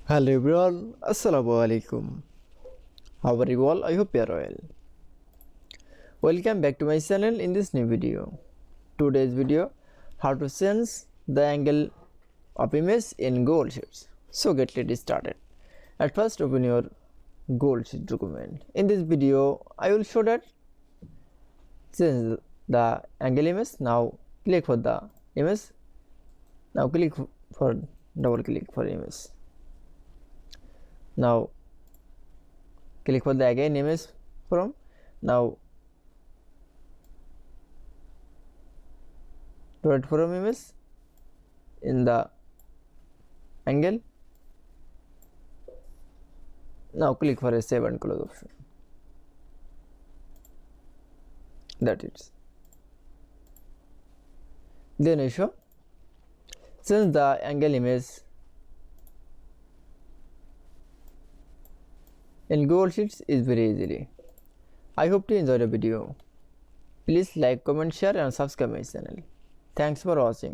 Hello everyone, Assalamu alaikum. How are you all? I hope you are well. Welcome back to my channel in this new video. Today's video, how to change the angle of image in Google Sheets. So get started. At first open your Google Sheet document. In this video, I will show that change the angle image. Now click for the image. Now click for double click for image. Now click for the again image from. Now right from image in the angle. Now click for a save and close option. That is. Then you show change the angle image in Google Sheets is very easily. I hope to enjoy the video. Please like, comment, share and subscribe my channel. Thanks for watching.